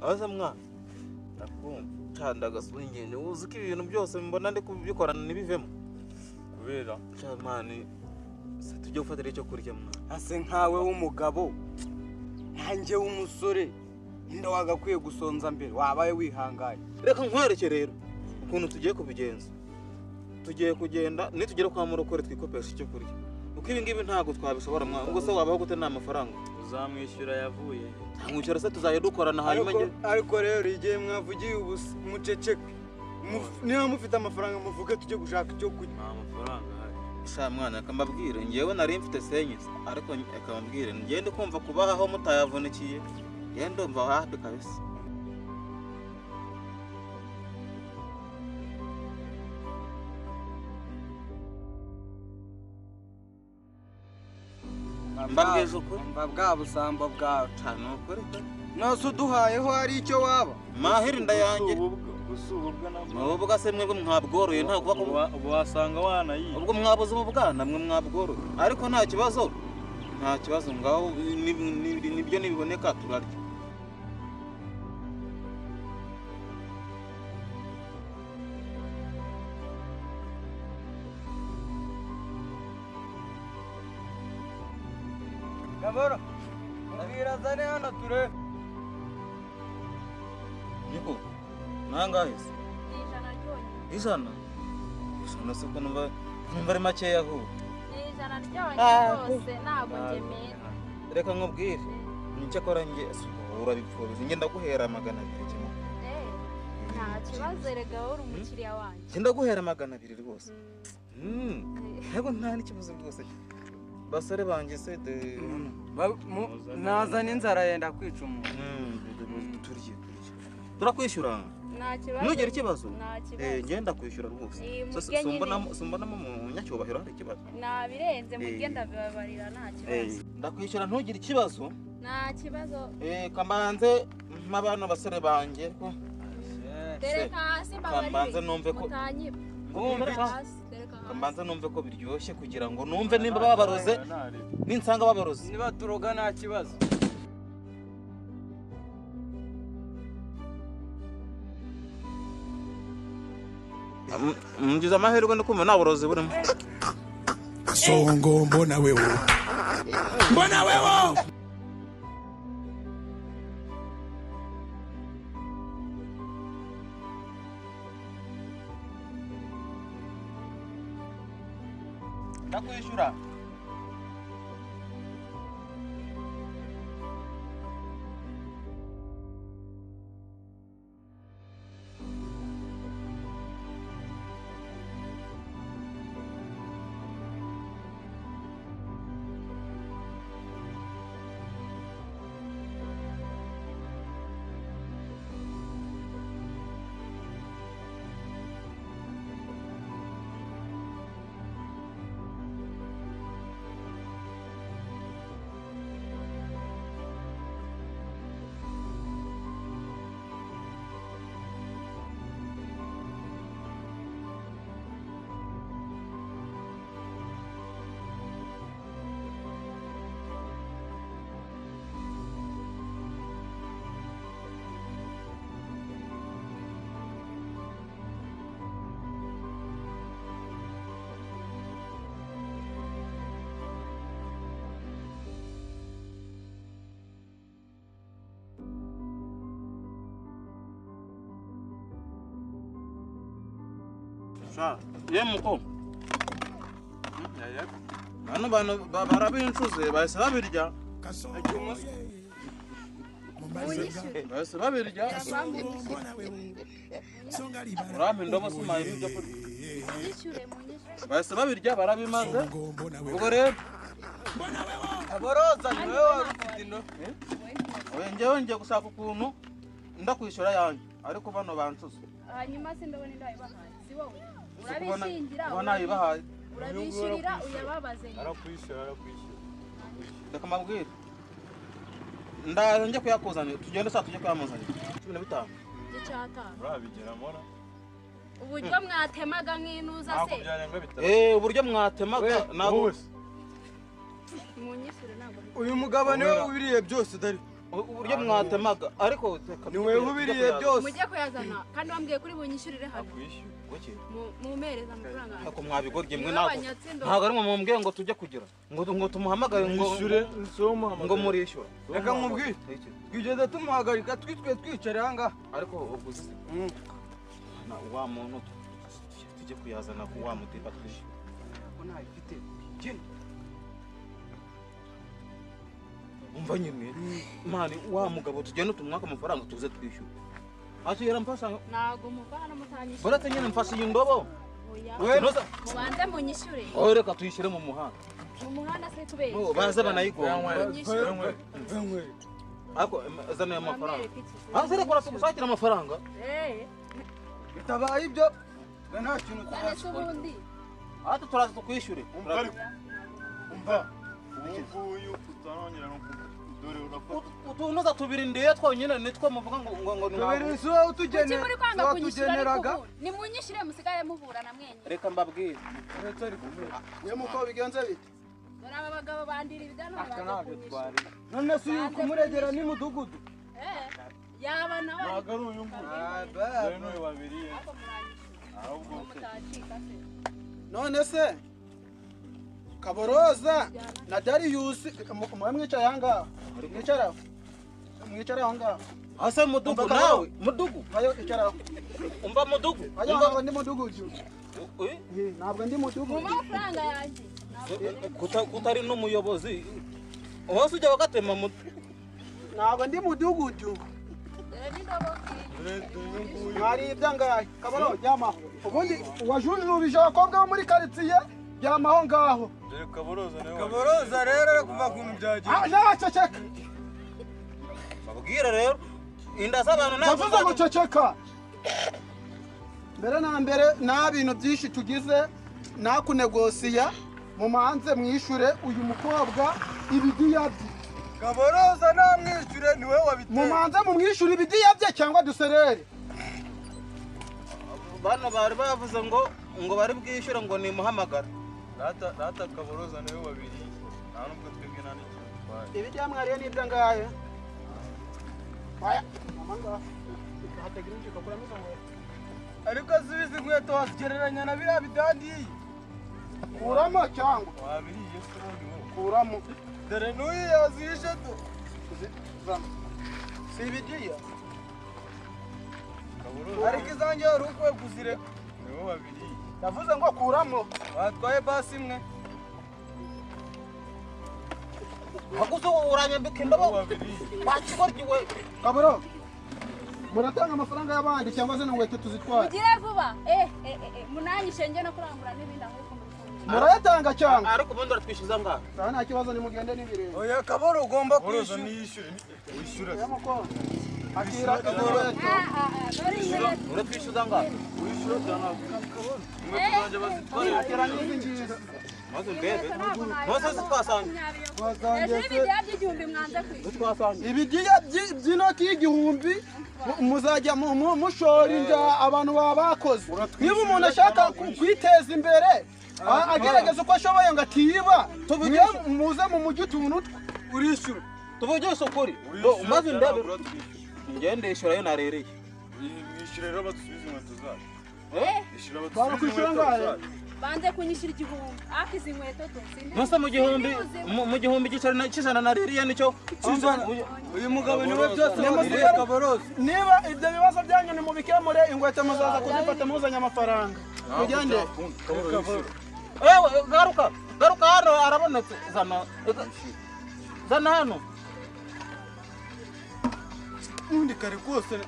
aza mwana ndakumva gasungene uzi ko ibintu byose mbona ndi kubikorana nibivemo kubera cyamani se tujye gufatira icyo kurya mwana ase nkawe w'umugabo nanjye w'umusore inda wagakwiye gusonza mbere wabaye wihangaye reka nkwereke rero ukuntu tugiye kubigenza tugiye kugenda nitugera kwa murokore twikopesha icyo kurya uko ibi ngibi ntabwo twabishobora mwana ubwo se wabaho gute nta mafaranga uzamwishyura yavuye ntamwishyura se tuzaye dukorana hanyuma ariko rero igihe mwavugiye ubusa muceceke niba mufite amafaranga muvuge tujye gushaka icyo kurya nta mafaranga ahari sha mwana akambabwire ngewe nari mfite senyisi ariko akambabwire ngende kumva kubaho mutayavunikiye ngende ndumva hafi kabisa mbabwije ukuri mba bwa busambo bwawe cyane ukuri nose uduhayeho hari icyo waba mahiri ndayange gusububwa ubwo se mwebwe mwabworoye nta kuba ubu wasanga wanayiye ubwo mwabuze mu bwana mwe mwabworoye ariko nta kibazo ngaho nibyo nibiboneka turarya Gaboro ubwirazane hano ture niko nangahe se ijana ryonyine ijana se ko numva ari makeya ahubwo ijana ryonyine rwose ntabwo ngemera reka nkubwire nicyo akora nge urabipfuriza nge ndaguhera 200 kimwe nta kibazo rega wowe uri umukiriya wanjye nge ndaguhera 200 rwose ntabwo nta n'ikibazo rwose basore banjye se nazana inzara yenda kwica umuntu turye turakwishyura nta kibazo ntugire ikibazo nta kibazo ngenda kwishyura rwose sumbonamo munyacyubahiro hari ikibazo nabirenze mugenda bibabarira nta kibazo ndakwishyura ntugire ikibazo nta kibazo kamanze m'abana basore banjye ko tereka hasi kamanze numve ko kamanze numve ko biryoshye kugira ngo numve nimba babaroze ninsanga babaroze niba turoga nta kibazo mgize amahirwe no kumva nta burozi burimo Songo mbona wewe ndakwishyura yemuko bano barabincuze bahise babirya bahise babirya urampa indobo sumayiri ibyo kurya bahise babirya barabimaze ubwo rero aboroza niwe wari ufite ino njyewe ngiye gushaka ukuntu ndakwishyura yanjye ariko bano bancuze hanyuma se ndabona ndayibahaye si wowe urabishingira nayibahaye urabishyurira uyababaze arakwishyura reka mabwire ndaje njye kuyakuzanira tugende saa tujye kuyamuzanira 15 icyatanu urabigera mora uburyo mwatemaga nk'inuza se uburyo mwatemaga nabo munyishyure ntabwo uyu mugabo niwe ubiriye byose dare uburyo mwatemaga ariko ni wewe ubiriye byose mujye kuyazana kandi wambwiye kuri bunyishyurire hano mumereza amafaranga ako mwabigorye mwe ntabwo ari mumbwiye ngo tujye kugira ngo tumuhamagare ngo murishyura reka nkubwire twigeze tumuhagarika twitwe twicara aha ngaha ariko uguze wa muntu tujye kuyazana ku wa mutipa twishyura ko ntayifite umva nyine mani wa mugabo tugenda tumwaka amafaranga tuze twishyura akira mfasha ntago muvana mutanyishyura borate nyine mfasha iyi ndobo mubanze munyishyure reka tuyishyire mu muhanda se tubeshye baze banayigomba ariko zana amafaranga reka uratugushakira amafaranga bitabaye ibyo nta kintu ubundi ati turaza tukwishyure umva uyu utanongera no dore urafata utunoza tubiri ndiye twonyine nitwo muvuga ngo tubiri so utugeneraga ni munyishyire musigaye muburana mwenye reka mbabwire we muko bigenze bite dore aba bagabo bandira ibidano none se uyu kumuregera ni mudugudu yaba nawe ntabwo ari uyu nguyu dore n'uyu babiriye ahubwo none se Kaboroza na Darius mwicaye aha ngaha mwicara aho ngaha ase mudugu nawe mudugu ayo icara umva mudugu ayo ndi mudugu ntabwo ndi mudugu mu mafaranga yanjye kutari n'umuyobozi hose ujya bagatema ntabwo ndi mudugu mwari ibyangaye Kaboro jyama ubundi wajujubije abakobwa bo muri quartier jyamaho ngaho Kaboroza rero kuva ku mubyaje ceceka babwire rero inda z'abantu navuze guceceka mbere na mbere nta bintu byinshi tugize nakunegosiya mu manze mwishure uyu mukobwa ibidiyabye Kaboroza namwishure niwe wabiteye mu manze mu mwishure ibidiyabye cyangwa duserere bano bari bavuze ngo bari bwishyure ngo ni muhamagara Rata Kaboroza niwe babiri nta nubwo twebwe nta n'ikintu twaye ibi byamwariye nibyo ngahe aya mama hategera injiko kuri amazongo ariko zibizi nkweto wasigereranya na biriya bidandiye kuramo cyangwa wabiriye se ubundi wowe kuramo dore n'uyu yazishe tu si ibigiya ariko izanjye wari ukwiye kuzireka niwe babiri yavuze ngo kuramo batwaye basi imwe haguze uranyambika indobo bakigoryiwe Kaboro muratanga amafaranga y'abandi cyangwa se n'ingweto tuzitwara ugire vuba munanyishe nge no kurangura n'ibindi ahubwo murayatanga cyangwa ariko ubundi uratwishyuza ngaha nta kibazo nimugende n'ibirenge oya Kaboro ugomba Kaboroza niyishyure wishyura akira Kaboro uratwishyuza ngaha wishyura cyane inkweto zanjye bazitware akira n'ingingo maze mbebe maze twasanga ibigiya by'inoti y'igihumbi muzajya mushora inda abantu baba bakoze niba umuntu ashaka kwiteza imbere agerageza uko ashoboye ngo atiba muze mu mujyi utuntu urishyura tuvugisha ukuri maze ndebe ngende ishyurayo narereye mwishyure rero badusubize inkweto zacu ishyura barakwishyura badusubize ngahe inkweto zacu banze kunyishyura igihumbi ariko izi nkweto Nose mu gihumbi cy'ijana naririye nicyo uyu mugabo niwe byose wamusigaye Kaboroza niba ibyo bibazo byanyu ni mubikemure ingweto muzaza kuzifata muzanye amafaranga mugende ewe garuka hano arabonetse zana hano undi kare kose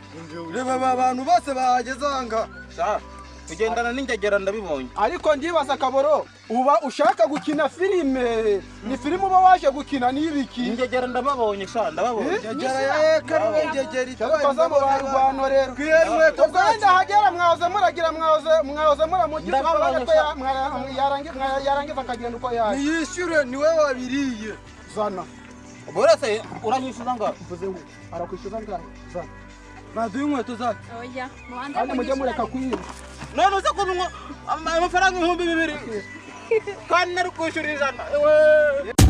reba abantu bose bahageze aha kugendana n'ingegera ndabibonye ariko ndibaza Kaboro uba ushaka gukina filime ni filime uba waje gukina n'ibiki ingegera ndababonye ndababonye ingegera ya kare ingegera itakoze mu barwano rero kwiyenkweto kandi hagera mwaze muragira mwaze muramugira yarangiza akagenda uko yaje niyishyure niwe wabiriye zana borese uranyishyuza ngaho mvuze ngo arakwishyuza ngaho zana baduye inkweto zacu oya kandi mujye mureka kwiba none uze kunywa amafaranga 2,000 kandi nari kwishyura 100